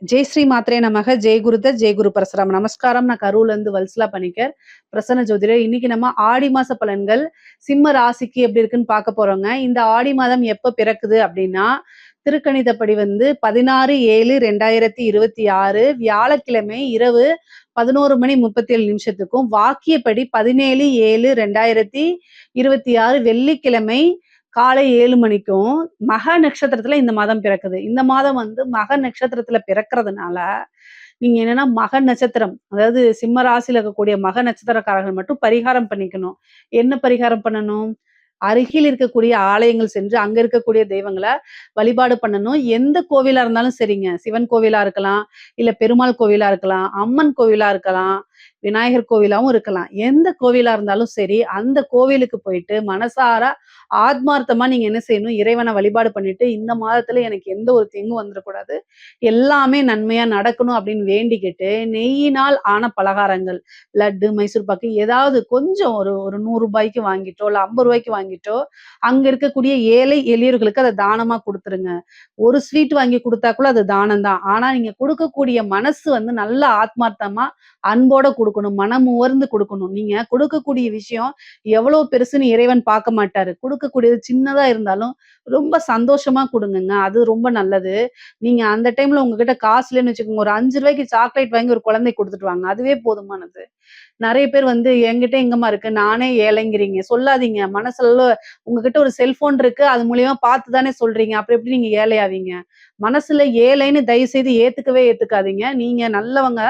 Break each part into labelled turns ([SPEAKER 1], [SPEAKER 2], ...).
[SPEAKER 1] జై శ్రీ మాత్రే நமக ஜெய் குருதர் ஜெய் குரு பரசுராம் நமஸ்காரம். நான் கரூர்ல இருந்து வல்சலா பணிக்கர் பிரசன்ன ஜோதிடர். இன்னைக்கு நம்ம ஆடி மாச பலன்கள் சிம்ம ராசிக்கு எப்படி இருக்குன்னு பார்க்க போறோங்க. இந்த ஆடி மாதம் எப்ப பிறக்குது அப்படின்னா திருக்கணிதப்படி 16/7/2026 வியாழக்கிழமை இரவு 11:37 வாக்கியப்படி 17/7/2026 வெள்ளிக்கிழமை காலை 7 மணிக்கும் மக நட்சத்திரத்துல இந்த மாதம் பிறக்குது. இந்த மாதம் மக நட்சத்திரத்துல பிறக்கிறதுனால நீங்க என்னன்னா மக நட்சத்திரம், அதாவது சிம்ம ராசியில இருக்கக்கூடிய மக நட்சத்திரக்காரர்கள் மட்டும் பரிகாரம் பண்ணிக்கணும். என்ன பரிகாரம் பண்ணணும்? அருகில் இருக்கக்கூடிய ஆலயங்கள் சென்று அங்க இருக்கக்கூடிய தெய்வங்களை வழிபாடு பண்ணணும். எந்த கோவிலா இருந்தாலும் சரிங்க. சிவன் கோவிலா இருக்கலாம், இல்ல பெருமாள் கோவிலா இருக்கலாம், அம்மன் கோவிலா இருக்கலாம், விநாயகர் கோவிலாவும் இருக்கலாம். எந்த கோவிலா இருந்தாலும் சரி, அந்த கோவிலுக்கு போயிட்டு மனசார ஆத்மார்த்தமா நீங்க என்ன செய்யணும்? இறைவனை வழிபாடு பண்ணிட்டு, இந்த மாதத்துல எனக்கு எந்த ஒரு தீங்கும் வந்துடக்கூடாது, எல்லாமே நன்மையா நடக்கணும் அப்படின்னு வேண்டிக்கிட்டு, நெய்யினால் ஆன பலகாரங்கள், லட்டு, மைசூர் பாக்கு ஏதாவது கொஞ்சம் ஒரு ஒரு 100 ரூபாய்க்கு வாங்கிட்டோ, இல்ல 50 ரூபாய்க்கு வாங்கிட்டோ, அங்க இருக்கக்கூடிய ஏழை எளியவர்களுக்கு அதை தானமா கொடுத்துருங்க. ஒரு ஸ்வீட் வாங்கி கொடுத்தா கூட அது தானம் தான். ஆனா நீங்க கொடுக்கக்கூடிய மனசு நல்ல ஆத்மார்த்தமா அன்போட கொடுக்கணும். மனம் உவர்ந்து கொடுக்கணும். நீங்க கொடுக்கக்கூடிய விஷயம் எவ்வளவு பெருசுன்னு இறைவன் பார்க்க மாட்டாரு. கொடுக்கக்கூடியது சின்னதா இருந்தாலும் ரொம்ப சந்தோஷமா கொடுங்கங்க. அது ரொம்ப நல்லது. நீங்க அந்த டைம்ல உங்ககிட்ட காசு இல்லைன்னு வச்சுக்கோங்க, ஒரு 5 ரூபாய்க்கு சாக்லேட் வாங்கி ஒரு குழந்தைக்கு கொடுத்துட்டு வாங்க. அதுவே போதுமானது. நெறைய பேர் என்கிட்ட எங்கம்மா இருக்கு, நானே ஏழைங்கிறீங்க. சொல்லாதீங்க. மனசுல உங்ககிட்ட ஒரு செல்போன் இருக்கு. அது மூலியமா பார்த்து தானே சொல்றீங்க. அப்புறம் எப்படி நீங்க ஏழையாவீங்க? மனசுல ஏழைன்னு தயவு செய்து ஏத்துக்கவே ஏத்துக்காதீங்க. நீங்க நல்லவங்க,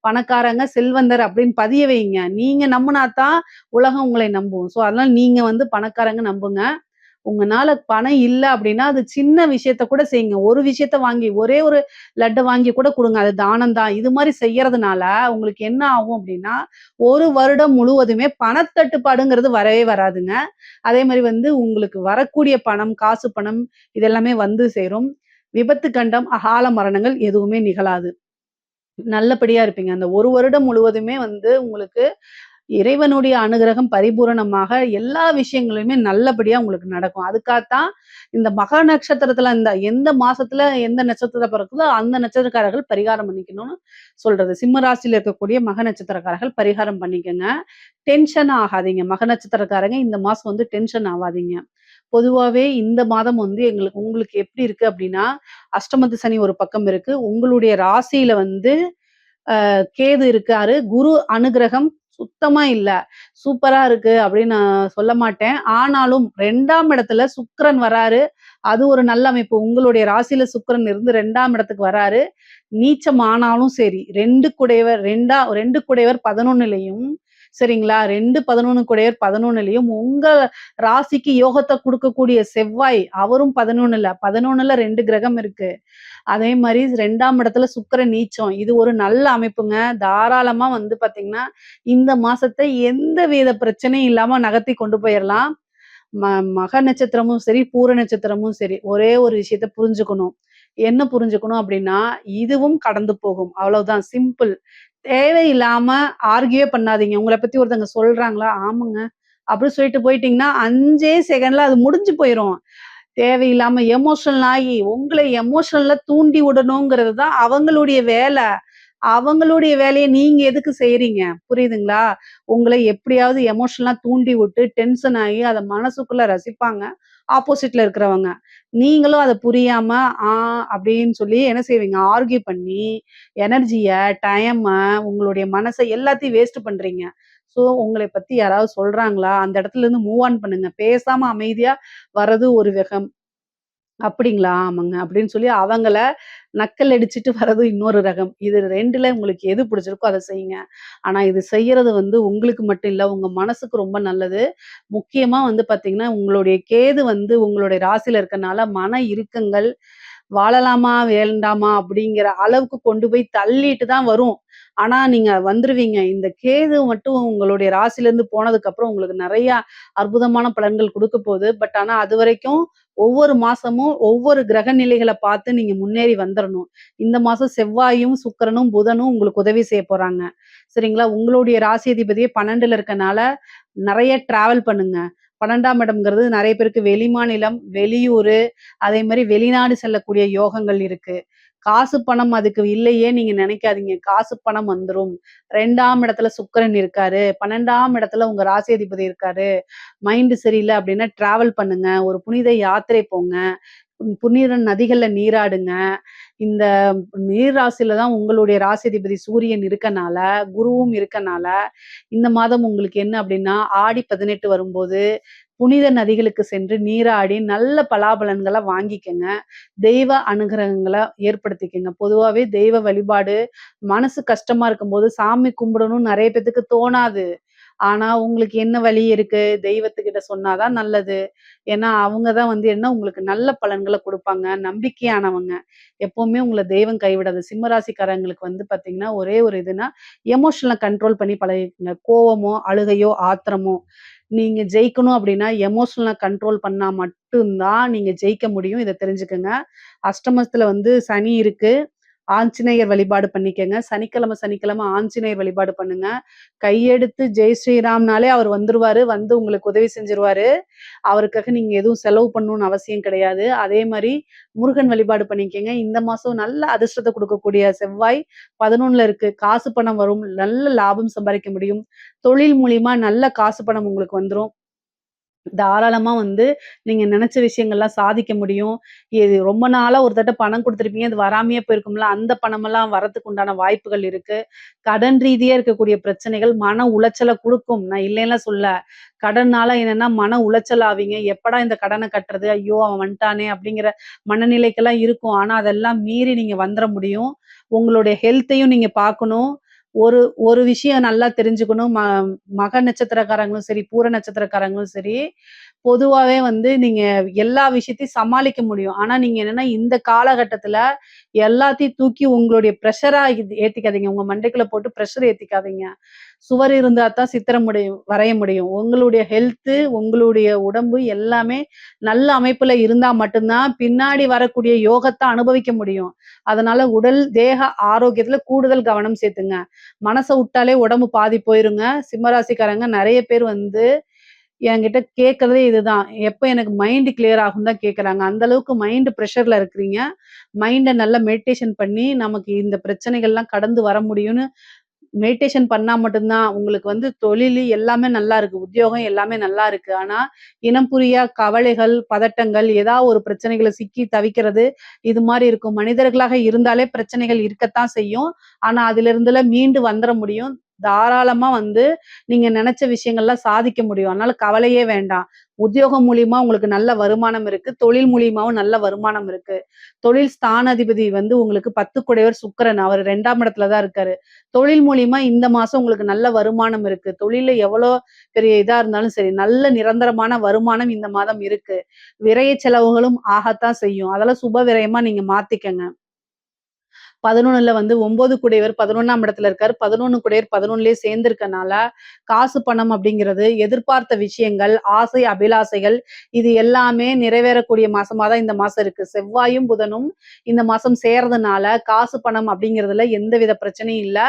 [SPEAKER 1] பணக்காரங்க, செல்வந்தர் அப்படின்னு பதிய வைங்க. நீங்க நம்புனாதான் உலகம் உங்களை நம்பும். அதனால நீங்க பணக்காரங்க நம்புங்க. உங்கனால பணம் இல்ல அப்படின்னா, அது சின்ன விஷயத்த கூட செய்யுங்க. ஒரு விஷயத்த வாங்கி ஒரே ஒரு லட்ட வாங்கி கூட குடுங்க. அது தானம் தான். இது மாரி செய்யறதுனால உங்களுக்கு என்ன ஆகும் அப்படின்னா, ஒரு வருடம் முழுவதுமே பணத்தட்டுப்பாடுங்கிறது வரவே வராதுங்க. அதே மாரி உங்களுக்கு வரக்கூடிய பணம், காசு பணம் இதெல்லாமே சேரும். விபத்து, கண்டம், அகால மரணங்கள் எதுவுமே நிகழாது. நல்லபடியா இருப்பீங்க. அந்த ஒரு வருடம் முழுவதுமே உங்களுக்கு இறைவனுடைய அனுகிரகம் பரிபூரணமாக எல்லா விஷயங்களுமே நல்லபடியா உங்களுக்கு நடக்கும். அதுக்காகத்தான் இந்த மக நட்சத்திரத்துல எந்த மாசத்துல எந்த நட்சத்திரத்துல பிறக்குதோ அந்த நட்சத்திரக்காரர்கள் பரிகாரம் பண்ணிக்கணும்னு சொல்றது. சிம்ம ராசியில இருக்கக்கூடிய மக நட்சத்திரக்காரர்கள் பரிகாரம் பண்ணிக்கங்க. டென்ஷன் ஆகாதீங்க. மக நட்சத்திரக்காரங்க இந்த மாசம் டென்ஷன் ஆகாதீங்க. பொதுவாவே இந்த மாதம் உங்களுக்கு எப்படி இருக்கு அப்படின்னா, அஷ்டமத்து சனி ஒரு பக்கம் இருக்கு. உங்களுடைய ராசியில கேது இருக்காரு. குரு அனுகிரகம் சுத்தமா இல்ல. சூப்பரா இருக்கு அப்படின்னு நான் சொல்ல மாட்டேன். ஆனாலும் 2ஆம் இடத்துல சுக்கிரன் வராரு. அது ஒரு நல்ல அமைப்பு. உங்களுடைய ராசியில சுக்கிரன் இருந்து 2ஆம் இடத்துக்கு வராரு. நீச்சம் ஆனாலும் சரி, 2 குடையவர் 2 குடையவர் 11லயும் சரிங்களா? 2, 11 குடையவர் 11லயும் உங்க ராசிக்கு யோகத்த குடுக்கக்கூடிய செவ்வாய் அவரும் 11ல 2 கிரகம் இருக்கு. அதே மாரி 2ஆம் இடத்துல சுக்கிரன் நீச்சம். இது ஒரு நல்ல அமைப்புங்க. தாராளமா பாத்தீங்கன்னா, இந்த மாசத்த எந்த வித பிரச்சனையும் இல்லாம நகர்த்தி கொண்டு போயிரலாம். ம மக நட்சத்திரமும் சரி, பூர நட்சத்திரமும் சரி, ஒரே ஒரு விஷயத்த புரிஞ்சுக்கணும். என்ன புரிஞ்சுக்கணும் அப்படின்னா, இதுவும் கடந்து போகும். அவ்வளவுதான் சிம்பிள். தேவையில்லாம ஆர்கியூவே பண்ணாதீங்க. உங்கள பத்தி ஒருத்தவங்க சொல்றாங்களா? ஆமாங்க. அப்படி சொல்லிட்டு போயிட்டீங்கன்னா, 5 செகண்ட்ல அது முடிஞ்சு போயிரும். தேவையில்லாம எமோஷனல் ஆகி உங்களை எமோஷனலா தூண்டி விடணுங்கிறது தான் அவங்களுடைய வேலை. அவங்களுடைய வேலைய நீங்க எதுக்கு செய்றீங்க? புரியுதுங்களா? உங்களை எப்படியாவது எமோஷனலா தூண்டி விட்டு டென்ஷன் ஆகி அத மனசுக்குள்ள ரசிப்பாங்க. ஆப்போசிட்ல இருக்கிறவங்க. நீங்களும் அத புரியாம, ஆ அப்படின்னு சொல்லி என்ன செய்வீங்க? ஆர்கியூ பண்ணி எனர்ஜிய, டைம, உங்களுடைய மனச எல்லாத்தையும் வேஸ்ட் பண்றீங்க. உங்களை பத்தி யாராவது சொல்றாங்களா? அந்த இடத்துல இருந்து மூவ் ஆன் பண்ணுங்க. பேசாம அமைதியா வர்றது ஒரு ரகம். அப்படிங்களா? ஆமாங்க. அப்படின்னு சொல்லி அவங்கள நக்கல் அடிச்சுட்டு வர்றது இன்னொரு ரகம். இது 2ல உங்களுக்கு எது பிடிச்சிருக்கோ அத செய்யுங்க. ஆனா இது செய்யறது உங்களுக்கு மட்டும் இல்ல, உங்க மனசுக்கு ரொம்ப நல்லது. முக்கியமா பார்த்தீங்கன்னா, உங்களுடைய கேது உங்களுடைய ராசியில இருக்கனால மன இறுக்கங்கள், வாழலாமா? வேண்டாமா? அப்படிங்கிற அளவுக்கு கொண்டு போய் தள்ளிட்டு தான் வரும். ஆனா நீங்க வந்துருவீங்க. இந்த கேது மட்டும் உங்களுடைய ராசியிலேருந்து போனதுக்கப்புறம் உங்களுக்கு நெறைய அற்புதமான பலன்கள் குடுக்க போது. ஆனா அதுவரைக்கும் ஒவ்வொரு மாசமும் ஒவ்வொரு கிரக நிலைகள பார்த்து நீங்க முன்னேறி வந்துரணும். இந்த மாசம் செவ்வாயும், சுக்கிரனும், புதனும் உங்களுக்கு உதவி செய்ய போறாங்க. சரிங்களா? உங்களுடைய ராசி அதிபதியே 12ல இருக்கனால நெறைய டிராவல் பண்ணுங்க. 12ஆம் இடம்ங்கிறது நெறைய பேருக்கு வெளிமாநிலம், வெளியூரு, அதே மாரி வெளிநாடு செல்லக்கூடிய யோகங்கள் இருக்கு. காசு பணம் அதுக்கு இல்லையே நீங்க நினைக்காதீங்க. காசு பணம் வந்துரும். 2ஆம் இடத்துல சுக்கிரன் இருக்காரு. 12ஆம் இடத்துல உங்க ராசி அதிபதி இருக்காரு. மைண்ட் சரியில்ல அப்படின்னா டிராவல் பண்ணுங்க. ஒரு புனித யாத்திரை போங்க. புனித நதிகள்ல நீராடுங்க. இந்த நீர் ராசியில தான் உங்களுடைய ராசிதிபதி சூரியன் இருக்கனால, குருவும் இருக்கனால, இந்த மாதம் உங்களுக்கு என்ன அப்டின்னா, ஆடி 18 வரும்போது, புனித நதிகளுக்கு சென்று நீராடி நல்ல பலாபலன்கள வாங்கிக்கங்க. தெய்வ அனுகிரகங்கள ஏற்படுத்திக்கங்க. பொதுவாவே தெய்வ வழிபாடு, மனசு கஷ்டமா இருக்கும்போது சாமி கும்பிடணும்னு நெறைய பேத்துக்கு தோணாது. ஆனா, உங்களுக்கு என்ன வழி இருக்கு? தெய்வத்துக்கிட்ட சொன்னா தான் நல்லது. ஏன்னா, அவங்க தான் வந்து என்ன உங்களுக்கு நல்ல பலன்கள குடுப்பாங்க. நம்பிக்கையானவங்க. எப்பவுமே உங்கள தெய்வம் கைவிடாது. சிம்ம ராசிக்காரங்களுக்கு வந்து பார்த்தீங்கன்னா, ஒரே ஒரு இதுன்னா, எமோஷனல கண்ட்ரோல் பண்ணி பழகிக்கங்க. கோவமோ, அழுகையோ, ஆத்திரமோ, நீங்க ஜெயிக்கணும் அப்டின்னா, எமோஷனல கண்ட்ரோல் பண்ணா மட்டும் தான் நீங்க ஜெயிக்க முடியும். இத தெரிஞ்சுக்கங்க. அஷ்டமத்துல வந்து சனி இருக்கு. ஆஞ்சநேயர் வழிபாடு பண்ணிக்கங்க. சனிக்கிழமை, சனிக்கிழமை ஆஞ்சநேயர் வழிபாடு பண்ணுங்க. கையெடுத்து ஜெய் ஸ்ரீராம்னாலே அவர் வந்துருவாரு. வந்து உங்களுக்கு உதவி செஞ்சுருவாரு. அவருக்காக நீங்க எதுவும் செலவு பண்ணணும்னு அவசியம் கிடையாது. அதே மாரி முருகன் வழிபாடு பண்ணிக்கங்க. இந்த மாசம் நல்ல அதிர்ஷ்டத்த குடுக்கக்கூடிய செவ்வாய் 11ல இருக்கு. காசு பணம் வரும். நல்ல லாபம் சம்பாரிக்க முடியும். தொழில் மூலியமா நல்ல காசு பணம் உங்களுக்கு வந்துரும். தாராளமா வந்து நீங்க நெனச்ச விஷயங்கள்லாம் சாதிக்க முடியும். இது ரொம்ப நாளா ஒரு தட்ட பணம் குடுத்துருப்பீங்க. அது வராமயே போயிருக்கும்ல. அந்த பணமெல்லாம் வரதுக்கு உண்டான வாய்ப்புகள் இருக்கு. கடன் ரீதியா இருக்கக்கூடிய பிரச்சனைகள் மன உளைச்சல குடுக்கும். நான் இல்லைன்னுலாம் சொல்லல. கடன்னால என்னன்னா மன உளைச்சல் ஆவீங்க. எப்படா இந்த கடன கட்டுறது? ஐயோ! அவன் வந்துட்டானே! அப்படிங்கிற மனநிலைக்கெல்லாம் இருக்கும். ஆனா, அதெல்லாம் மீறி நீங்க வந்துர முடியும். உங்களுடைய ஹெல்த்தையும் நீங்க பார்க்கணும். ஒரு ஒரு விஷயம் நல்லா தெரிஞ்சுக்கணும். மக நட்சத்திரக்காரங்களும் சரி, பூர நட்சத்திரக்காரங்களும் சரி, பொதுவாவே வந்து நீங்க எல்லா விஷயத்தையும் சமாளிக்க முடியும். ஆனா, நீங்க என்னன்னா இந்த காலகட்டத்தில எல்லாத்தையும் தூக்கி உங்களுடைய பிரஷரா ஏத்திக்காதீங்க. உங்க மண்டைக்குள்ள போட்டு பிரஷர் ஏத்திக்காதீங்க. சுவர் இருந்தா தான் சித்திரம் வரைய முடியும். உங்களுடைய ஹெல்த்து, உங்களுடைய உடம்பு எல்லாமே நல்ல அமைப்புல இருந்தா மட்டும் தான் பின்னாடி வரக்கூடிய யோகத்த அனுபவிக்க முடியும். அதனால உடல், தேக ஆரோக்கியத்துல கூடுதல் கவனம் செலுத்துங்க. மனச உட்டாலே உடம்பு பாதி போயிருங்க. சிம்ம ராசிக்காரங்க நெறைய பேர் வந்து என்கிட்ட கேட்கறதே இதுதான். எப்ப எனக்கு மைண்ட் கிளியர் ஆகும்னு தான் கேட்கறாங்க. அந்த அளவுக்கு மைண்ட் பிரஷர்ல இருக்கிறீங்க. மைண்ட நல்லா மெடிடேஷன் பண்ணி, நமக்கு இந்த பிரச்சனைகள்லாம் கடந்து வர முடியும்னு மெடிடேஷன் பண்ணா மட்டும் தான் உங்களுக்கு வந்து தொழிலு எல்லாமே நல்லா இருக்கு. உத்தியோகம் எல்லாமே நல்லா இருக்கு. ஆனா, இனம் புரியா கவலைகள், பதட்டங்கள், ஒரு பிரச்சனைகள சிக்கி தவிக்கிறது, இது மாரி இருக்கும். மனிதர்களாக இருந்தாலே பிரச்சனைகள் இருக்கத்தான் செய்யும். ஆனா, அதிலிருந்துலாம் மீண்டு வந்துர முடியும். தாராளமா வந்து நீங்க நெனச்ச விஷயங்கள்லாம் சாதிக்க முடியும். அதனால கவலையே வேண்டாம். உத்தியோகம் மூலியமா உங்களுக்கு நல்ல வருமானம் இருக்கு. தொழில் மூலியமாவும் நல்ல வருமானம் இருக்கு. தொழில் ஸ்தானாதிபதி வந்து உங்களுக்கு 10 குடையவர் சுக்கிரன். அவரு 2ஆம் இடத்துல தான் இருக்காரு. தொழில் மூலியமா இந்த மாசம் உங்களுக்கு நல்ல வருமானம் இருக்கு. தொழில்ல எவ்வளோ பெரிய இதா இருந்தாலும் சரி, நல்ல நிரந்தரமான வருமானம் இந்த மாதம் இருக்கு. விரய செலவுகளும் ஆகத்தான் செய்யும். அதெல்லாம் சுப விரயமா நீங்க மாத்திக்கங்க. 11ல வந்து 9 கூடையவர் 11ஆம் இடத்துல இருக்காரு. 11 கூடையவர் 11லயே சேர்ந்திருக்கனால, காசு பணம் அப்படிங்கிறது, எதிர்பார்த்த விஷயங்கள், ஆசை, அபிலாசைகள் இது எல்லாமே நிறைவேறக்கூடிய மாசமா தான் இந்த மாசம் இருக்கு. செவ்வாயும், புதனும் இந்த மாசம் சேர்றதுனால, காசு பணம் அப்படிங்கிறதுல எந்தவித பிரச்சனையும் இல்ல.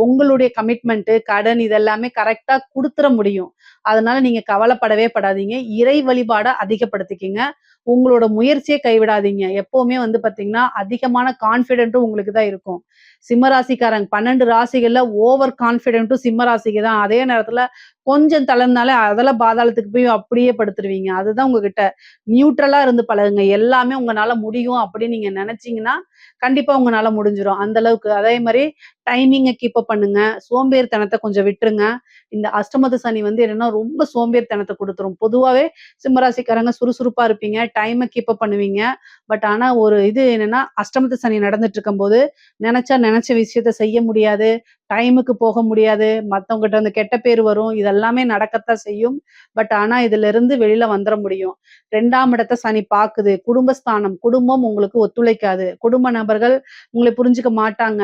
[SPEAKER 1] உங்களுடைய கமிட்மெண்ட், கடன் இதெல்லாமே கரெக்ட்டா குடுத்துற முடியும். அதனால நீங்க கவலைப்படவே படாதீங்க. இறை வழிபாட அதிகப்படுத்திக்கங்க. உங்களோட முயற்சிய கைவிடாதீங்க. எப்பவுமே வந்து பார்த்தீங்கன்னா, அதிகமான கான்ஃபிடென்ட்டும் உங்களுக்கு தான் இருக்கும். சிம்ம ராசிக்காரங்க 12 ராசிகள்ல ஓவர் கான்ஃபிடென்ட்டும் சிம்ம ராசிக்கு தான். அதே நேரத்துல கொஞ்சம் தளர்ந்தாலே அதெல்லாம் பாதாளத்துக்கு போய் அப்படியே படுத்துருவீங்க. அதுதான் உங்ககிட்ட நியூட்ரலா இருந்து பழகுங்க. எல்லாமே உங்கனால முடியும் அப்படின்னு நீங்க நெனச்சீங்கன்னா, கண்டிப்பா உங்கனால முடிஞ்சிரும். அந்த அளவுக்கு. அதே மாரி டைமிங்க கீப் அப் பண்ணுங்க. சோம்பேறித்தனத்த கொஞ்சம் விட்டுருங்க. இந்த அஷ்டமத்து சனி வந்து என்னன்னா, ரொம்ப சோம்பேறித்தனத்த குடுத்துரும். பொதுவாவே சிம்மராசிக்காரங்க சுறுசுறுப்பா இருப்பீங்க. டைம கீப் அப் பண்ணுவீங்க. பட் ஆனா ஒரு இது என்னன்னா, அஷ்டமத்து சனி நடந்துட்டு இருக்கும்போது, நெனச்சா நெனச்ச விஷயத்த செய்ய முடியாது. டைமுக்கு போக முடியாது. மத்தவங்ககிட்ட இருந்து கெட்ட பேர் வரும். இதெல்லாமே நடக்கத்தான் செய்யும். பட் ஆனா இதிலிருந்து வெளில வந்துர முடியும். 2ஆம் இடத்த சனி பாக்குது. குடும்பஸ்தானம். குடும்பம் உங்களுக்கு ஒத்துழைக்காது. குடும்ப நபர்கள் உங்கள புரிஞ்சுக்க மாட்டாங்க.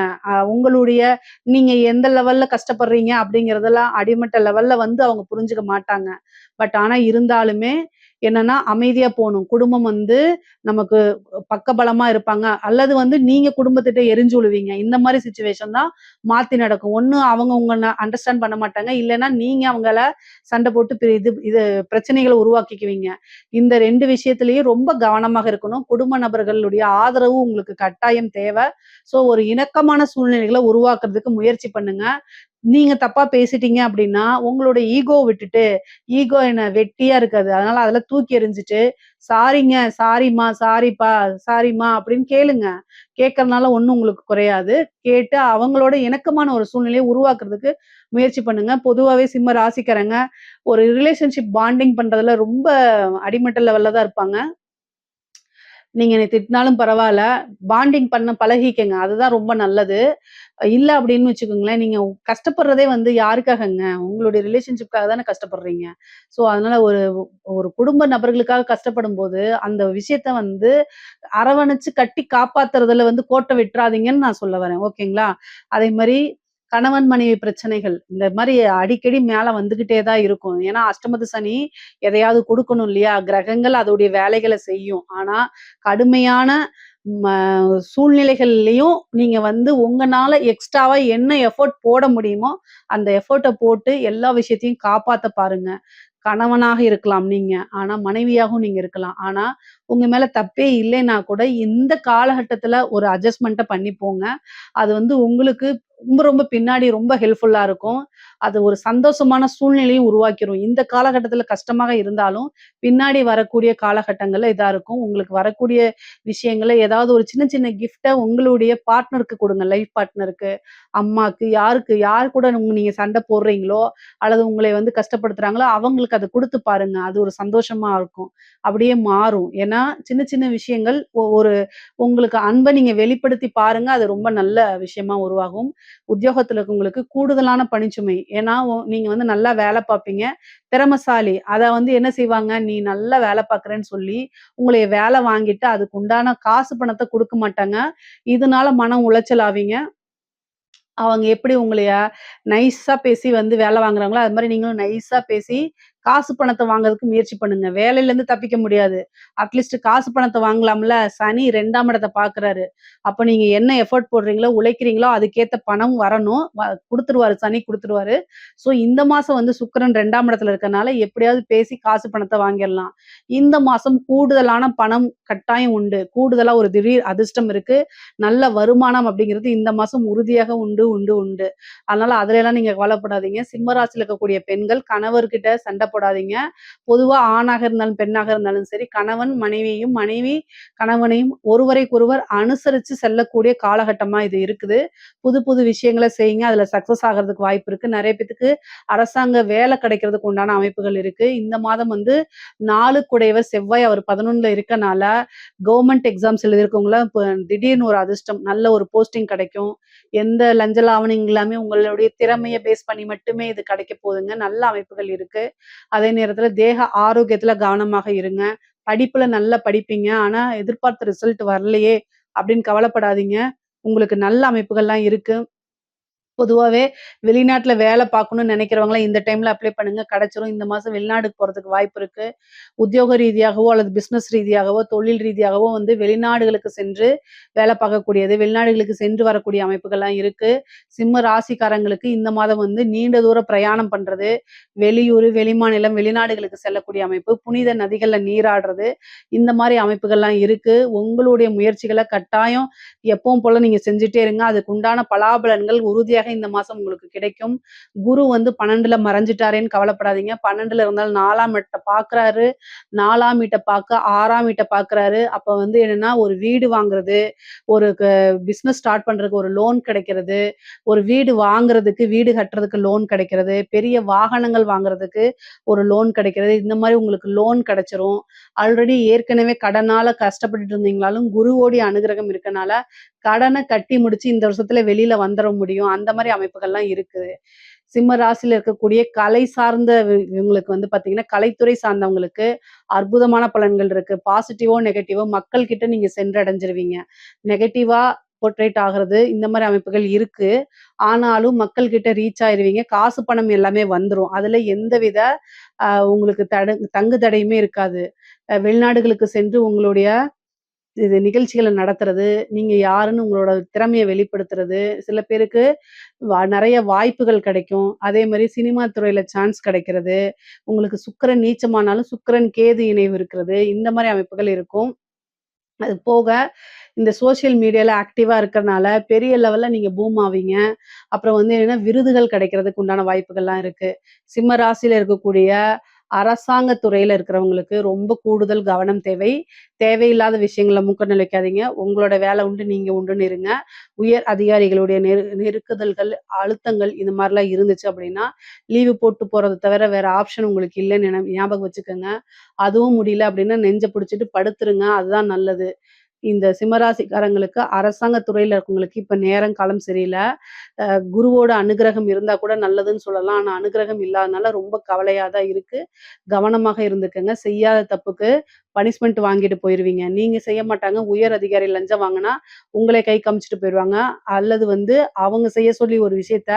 [SPEAKER 1] உங்களுடைய நீங்க எந்த லெவல்ல கஷ்டப்படுறீங்க அப்படிங்கிறதெல்லாம் அடிமட்ட லெவல்ல வந்து அவங்க புரிஞ்சுக்க மாட்டாங்க. பட் ஆனா இருந்தாலுமே, என்னன்னா அமைதியா போணும். குடும்பம் வந்து நமக்கு பக்கபலமா இருப்பாங்க. அல்லது வந்து நீங்க குடும்பத்திட்ட எரிஞ்சு விழுவீங்க. இந்த மாரி சிச்சுவேஷன் தான் மாத்தி நடக்கும். ஒண்ணு அவங்க உங்கள அண்டர்ஸ்டாண்ட் பண்ண மாட்டாங்க. இல்லன்னா நீங்க அவங்கள சண்டை போட்டு இது பிரச்சனைகள உருவாக்கிக்குவீங்க. இந்த 2 விஷயத்திலயும் ரொம்ப கவனமாக இருக்கணும். குடும்ப நபர்களுடைய ஆதரவு உங்களுக்கு கட்டாயம் தேவ. ஸோ ஒரு இணக்கமான சூழ்நிலைகள உருவாக்குறதுக்கு முயற்சி பண்ணுங்க. நீங்க தப்பா பேசிட்டீங்க அப்படின்னா, உங்களோட ஈகோவ விட்டுட்டு, ஈகோ என்ன வெட்டியா இருக்காது. அதனால அதெல்லாம் தூக்கி எறிஞ்சுட்டு, "சாரிங்க, சாரிம்மா, சாரிப்பா, சாரிம்மா" அப்படின்னு கேளுங்க. கேட்கறனால ஒண்ணும் உங்களுக்கு குறையாது. கேட்டு அவங்களோட இணக்கமான ஒரு சூழ்நிலைய உருவாக்குறதுக்கு முயற்சி பண்ணுங்க. பொதுவாவே சிம்ம ராசிக்காரங்க ஒரு ரிலேஷன்ஷிப் பாண்டிங் பண்றதுல ரொம்ப அடிமட்ட லெவல்ல தான் இருப்பாங்க. நீங்க என்னை திட்டினாலும் பரவால்ல. பாண்டிங் பண்ண பழகிக்கங்க. அதுதான் ரொம்ப நல்லது. இல்ல அப்படின்னு வச்சுக்கோங்களேன், நீங்க கஷ்டப்படுறதே வந்து யாருக்காகங்க? உங்களுடைய ரிலேஷன்ஷிப்காக தானே கஷ்டப்படுறீங்க. ஸோ, அதனால ஒரு ஒரு குடும்ப நபர்களுக்காக கஷ்டப்படும்போது, அந்த விஷயத்த வந்து அரவணைச்சு கட்டி காப்பாத்துறதுல வந்து கோட்ட விட்டுறாதீங்கன்னு நான் சொல்ல வரேன். ஓகேங்களா? அதே மாரி கணவன் மனைவி பிரச்சனைகள், இந்த மாரி அடிக்கடி மேல வந்துகிட்டே தான் இருக்கும். ஏன்னா, அஷ்டமத்து சனி எதையாவது குடுக்கணும் இல்லையா? கிரகங்கள் அதோடைய வேலைகள செய்யும். ஆனா, கடுமையான ம சூழ்நிலைகள்லயும் நீங்க வந்து உங்கனால எக்ஸ்ட்ராவா என்ன எஃபோர்ட் போட முடியுமோ, அந்த எஃபோர்ட்ட போட்டு எல்லா விஷயத்தையும் காப்பாத்த பாருங்க. கணவனாக இருக்கலாம் நீங்க. ஆனா, மனைவியாகவும் நீங்க இருக்கலாம். ஆனா, உங்க மேல தப்பே இல்லைன்னா கூட, இந்த காலகட்டத்தில ஒரு அட்ஜஸ்ட்மென்ட்ட பண்ணி போங்க. அது வந்து உங்களுக்கு ரொம்ப ரொம்ப பின்னாடி ரொம்ப ஹெல்ப்ஃபுல்லா இருக்கும். அது ஒரு சந்தோஷமான சூழ்நிலையும் உருவாக்கிரும். இந்த காலகட்டத்தில கஷ்டமாக இருந்தாலும், பின்னாடி வரக்கூடிய காலகட்டங்கள்ல இதா இருக்கும். உங்களுக்கு வரக்கூடிய விஷயங்கள ஏதாவது ஒரு சின்ன சின்ன கிஃப்ட்ட உங்களுடைய பார்ட்னருக்கு குடுங்க. லைஃப் பார்ட்னருக்கு, அம்மாக்கு, யார் கூட நீங்க சண்டை போடுறீங்களோ, அல்லது உங்களை வந்து கஷ்டப்படுத்துறாங்களோ, அவங்களுக்கு அத குடுத்து பாருங்க. அது ஒரு சந்தோஷமா இருக்கும். அப்படியே மாறும். ஏன்னா, சின்ன சின்ன விஷயங்கள் ஒரு உங்களுக்கு அன்ப நீங்க வெளிப்படுத்தி பாருங்க. அது ரொம்ப நல்ல விஷயமா உருவாகும். உத்தியோகத்துல இருக்கவங்களுக்கு கூடுதலான பணிச்சுமை. ஏன்னா, நீங்க வந்து நல்லா வேலை பார்ப்பீங்க. திறமைசாலி. அத வந்து என்ன செய்வாங்க, "நீ நல்லா வேலை பார்க்குறேன்னு" சொல்லி உங்களைய வேலை வாங்கிட்டு, அதுக்கு உண்டான காசு பணத்த குடுக்க மாட்டாங்க. இதனால மன உளைச்சல் ஆவீங்க. அவங்க எப்படி உங்களைய நைஸா பேசி வந்து வேலை வாங்குறாங்களோ, அது மாரி நீங்களும் நைஸா பேசி காசு பணத்த வாங்குறதுக்கு முயற்சி பண்ணுங்க. வேலையிலேருந்து தப்பிக்க முடியாது. அட்லீஸ்ட் காசு பணத்த வாங்கலாம்ல. சனி 2ஆம் இடத்த பார்க்குறாரு. அப்ப நீங்க என்ன எஃபோர்ட் போடுறீங்களோ, உழைக்கிறீங்களோ அதுக்கேத்த பணம் வரணும். குடுத்துருவாரு. சனி குடுத்துருவாரு. ஸோ இந்த மாசம் வந்து சுக்கிரன் 2ஆம் இடத்துல இருக்கனால எப்படியாவது பேசி காசு பணத்த வாங்கிரலாம். இந்த மாசம் கூடுதலான பணம் கட்டாயம் உண்டு. கூடுதலா ஒரு திடீர் அதிர்ஷ்டம் இருக்கு. நல்ல வருமானம் அப்படிங்கிறது இந்த மாசம் உறுதியாக உண்டு, உண்டு, உண்டு. அதனால அதுலலாம் நீங்க கவலைப்படாதீங்க. சிம்ம ராசியில இருக்கக்கூடிய பெண்கள் கணவர்கிட்ட சண்டை போடாதீங்க. பொதுவா ஆணாக இருந்தாலும், பெண்ணாக இருந்தாலும் சரி, கணவன் மனைவியையும், மனைவி கணவனையும் ஒருவரைக்கொருவர் அனுசரிச்சு செல்லக்கூடிய காலகட்டமா இது இருக்குது. புது புது விஷயங்கள செய்யுங்க. அதுல சக்சஸ் ஆகுறதுக்கு வாய்ப்பு இருக்கு. நெறைய பேத்துக்கு அரசாங்க வேலை கிடைக்கிறதுக்கு உண்டான அமைப்புகள் இருக்கு. இந்த மாதம் வந்து 4 குடையவர் செவ்வாய் அவர் 11ல இருக்கனால, கவர்மெண்ட் எக்ஸாம்ஸ் எழுதியிருக்கவங்கலாம் இப்ப திடீர்னு ஒரு அதிர்ஷ்டம். நல்ல ஒரு போஸ்டிங் கிடைக்கும். எந்த லஞ்ச லாவணியம் இல்லாம உங்களுடைய திறமைய பேஸ் பண்ணி மட்டுமே இது கிடைக்க போதுங்க. நல்ல அமைப்புகள் இருக்கு. அதே நேரத்துல தேக ஆரோக்கியத்துல கவனமாக இருங்க. படிப்புல நல்லா படிப்பீங்க. ஆனா எதிர்பார்த்த ரிசல்ட் வரலையே அப்படின்னு கவலைப்படாதீங்க. உங்களுக்கு நல்ல அமைப்புகள்லாம் இருக்கு. பொதுவாவே வெளிநாட்ல வேலை பார்க்கணும்னு நினைக்கிறவங்கலாம் இந்த டைம்ல அப்ளை பண்ணுங்க. கிடைச்சிரும். இந்த மாசம் வெளிநாடுக்கு போறதுக்கு வாய்ப்பு இருக்கு. உத்தியோக ரீதியாகவோ அல்லது பிசினஸ் ரீதியாகவோ, தொழில் ரீதியாகவோ வந்து வெளிநாடுகளுக்கு சென்று வேலை பார்க்கக்கூடியது, வெளிநாடுகளுக்கு சென்று வரக்கூடிய அமைப்புகள்லாம் இருக்கு. சிம்ம ராசிக்காரங்களுக்கு இந்த மாதம் வந்து நீண்ட தூர பிரயாணம் பண்றது, வெளியூரு, வெளிமாநிலம், வெளிநாடுகளுக்கு செல்லக்கூடிய அமைப்பு, புனித நதிகள்ல நீராடுறது, இந்த மாரி அமைப்புகள்லாம் இருக்கு. உங்களுடைய முயற்சிகள கட்டாயம் எப்பவும் போல நீங்க செஞ்சுட்டே இருங்க. அதுக்கு உண்டான பலாபலன்கள் உறுதியாக இந்த மாசம் உங்களுக்கு கிடைக்கும். குரு வந்து 12ல மறைஞ்சுட்டாரேன்னு கவலைப்படாதீங்க. 12ல இருந்தாலும் 4ஆம் இடத்த பார்க்குறாரு. 4ஆம் வீட்ட பார்க்க 6ஆம் வீட்ட பார்க்குறாரு. அப்ப வந்து என்னன்னா, ஒரு வீடு வாங்குறது, ஒரு பிசினஸ் ஸ்டார்ட் பண்றதுக்கு ஒரு லோன் கிடைக்கிறது, ஒரு வீடு வாங்குறதுக்கு, வீடு கட்டுறதுக்கு லோன் கிடைக்கிறது, பெரிய வாகனங்கள் வாங்குறதுக்கு ஒரு லோன் கிடைக்கிறது. இந்த மாரி உங்களுக்கு லோன் கிடைச்சிரும். ஆல்ரெடி ஏற்கனவே கடனால கஷ்டப்பட்டுட்டு இருந்தீங்கனாலும், குருவோடைய அனுகிரகம் இருக்கனால, கடன கட்டி முடிச்சு இந்த வருஷத்துல வெளில வந்துர முடியும். அந்த மாரி அமைப்புகள்லாம் இருக்கு. சிம்ம ராசியில இருக்கக்கூடிய கலை சார்ந்த இவங்களுக்கு வந்து பார்த்தீங்கன்னா, கலைத்துறை சார்ந்தவங்களுக்கு அற்புதமான பலன்கள் இருக்கு. பாசிட்டிவோ, நெகட்டிவோ மக்கள் கிட்ட நீங்க சென்றடைஞ்சிருவீங்க. நெகட்டிவா போர்ட்ரேட் ஆகுறது, இந்த மாரி அமைப்புகள் இருக்கு. ஆனாலும் மக்கள் கிட்ட ரீச் ஆயிருவீங்க. காசு, பணம் எல்லாமே வந்துரும். அதுல எந்தவித உங்களுக்கு தங்கு தடையுமே இருக்காது. வெளிநாடுகளுக்கு சென்று உங்களுடைய நிகழ்ச்சிகள நடத்துறது, நீங்க யாருன்னு உங்களோட திறமைய வெளிப்படுத்துறது, சில பேருக்கு நெறைய வாய்ப்புகள் கிடைக்கும். அதே மாரி சினிமா துறையில சான்ஸ் கிடைக்கிறது, உங்களுக்கு சுக்கிரன் நீச்சமானாலும் சுக்கிரன், கேது இணைவு இருக்கிறது, இந்த மாரி அமைப்புகள் இருக்கும். அது போக, இந்த சோசியல் மீடியால ஆக்டிவா இருக்கறனால, பெரிய லெவல்ல நீங்க பூம் ஆவீங்க. அப்புறம் வந்து என்னன்னா, விருதுகள் கிடைக்கிறதுக்கு உண்டான வாய்ப்புகள்லாம் இருக்கு. சிம்ம ராசியில இருக்கக்கூடிய அரசாங்க துறையில இருக்கிறவங்களுக்கு ரொம்ப கூடுதல் கவனம் தேவை. தேவையில்லாத விஷயங்கள்ல மூக்க நுழைக்காதீங்க. உங்களோட வேலை உண்டு, நீங்க உண்டுன்னு இருங்க. உயர் அதிகாரிகளுடைய நெருக்குதல்கள், அழுத்தங்கள் இந்த மாரிலாம் இருந்துச்சு அப்படின்னா, லீவு போட்டு போறத தவிர வேற ஆப்ஷன் உங்களுக்கு இல்லன்னு ஞாபகம் வச்சுக்கங்க. அதுவும் முடியல அப்படின்னா, நெஞ்ச பிடிச்சுட்டு படுத்துருங்க. அதுதான் நல்லது. இந்த சிம்மராசிக்காரங்களுக்கு அரசாங்க துறையில இருக்கவங்களுக்கு இப்ப நேரம் காலம் சரியில்ல. குருவோட அனுக்கிரகம் இருந்தா கூட நல்லதுன்னு சொல்லலாம். ஆனா அனுக்கிரகம் இல்லாதனால ரொம்ப கவலையா தான் இருக்கு. கவனமாக இருந்துக்கங்க. செய்யாத தப்புக்கு பனிஷ்மென்ட் வாங்கிட்டு போயிருவீங்க. நீங்க செய்ய மாட்டாங்க. உயர் அதிகாரி லஞ்சம் வாங்குனா, உங்கள கை காமிச்சுட்டு போயிருவாங்க. அல்லது வந்து அவங்க செய்ய சொல்லி ஒரு விஷயத்த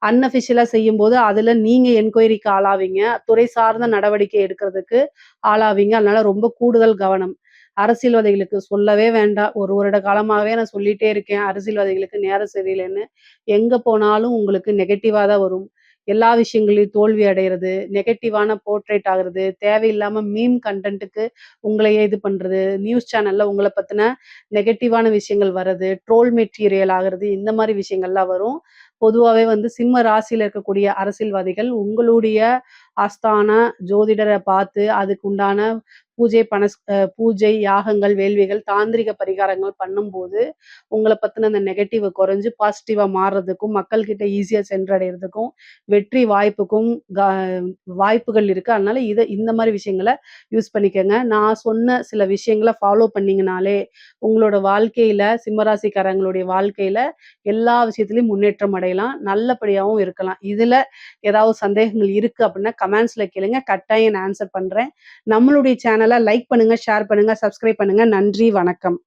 [SPEAKER 1] அன்அஃபிஷியலா செய்யும்போது, அதுல நீங்க என்கொயரிக்கு ஆளாவீங்க. துறை சார்ந்த நடவடிக்கை எடுக்கிறதுக்கு ஆளாவீங்க. அதனால ரொம்ப கூடுதல் கவனம். அரசியல்வாதிகளுக்கு சொல்லவே வேண்டாம். 1 வருட காலமாவே நான் சொல்லிட்டே இருக்கேன். அரசியல்வாதிகளுக்கு நேரம் சரியில்லன்னு. எங்க போனாலும் உங்களுக்கு நெகட்டிவா தான் வரும். எல்லா விஷயங்கள்லயும் தோல்வி அடையறது, நெகட்டிவான போர்ட்ரேட் ஆகுறது, தேவையில்லாம மீம் கன்டென்ட்க்கு உங்களையே இது பண்றது, நியூஸ் சேனல்ல உங்கள பத்தின நெகட்டிவான விஷயங்கள் வர்றது, ட்ரோல் மெட்டீரியல் ஆகுறது, இந்த மாரி விஷயங்கள்லாம் வரும். பொதுவாவே வந்து சிம்ம ராசியில இருக்கக்கூடிய அரசியல்வாதிகள் உங்களுடைய ஆஸ்தான ஜோதிடர பார்த்து அதுக்கு உண்டான பூஜை, யாகங்கள், வேள்விகள், தாந்திரிக பரிகாரங்கள் பண்ணும்போது, உங்கள பத்தின அந்த நெகட்டிவ் குறைஞ்சு பாசிட்டிவா மாறுறதுக்கும், மக்கள் கிட்ட ஈஸியா சென்றடையறதுக்கும், வெற்றி வாய்ப்புக்கும் வாய்ப்புகள் இருக்கு. அதனால இந்த மாரி விஷயங்கள யூஸ் பண்ணிக்கங்க. நான் சொன்ன சில விஷயங்கள ஃபாலோ பண்ணீங்கனாலே, உங்களோட வாழ்க்கையில சிம்மராசிக்காரங்களுடைய வாழ்க்கையில எல்லா விஷயத்திலயும் முன்னேற்றம் அடையலாம். நல்லபடியாவும் இருக்கலாம். இதுல ஏதாவது சந்தேகங்கள் இருக்கு அப்படின்னா, கமெண்ட்ஸ்ல கேளுங்க. கட்டாயம் நான் ஆன்ஸர் பண்றேன். நம்மளுடைய சேனல லைக் பண்ணுங்க, ஷேர் பண்ணுங்க, சப்ஸ்கிரைப் பண்ணுங்க. நன்றி, வணக்கம்.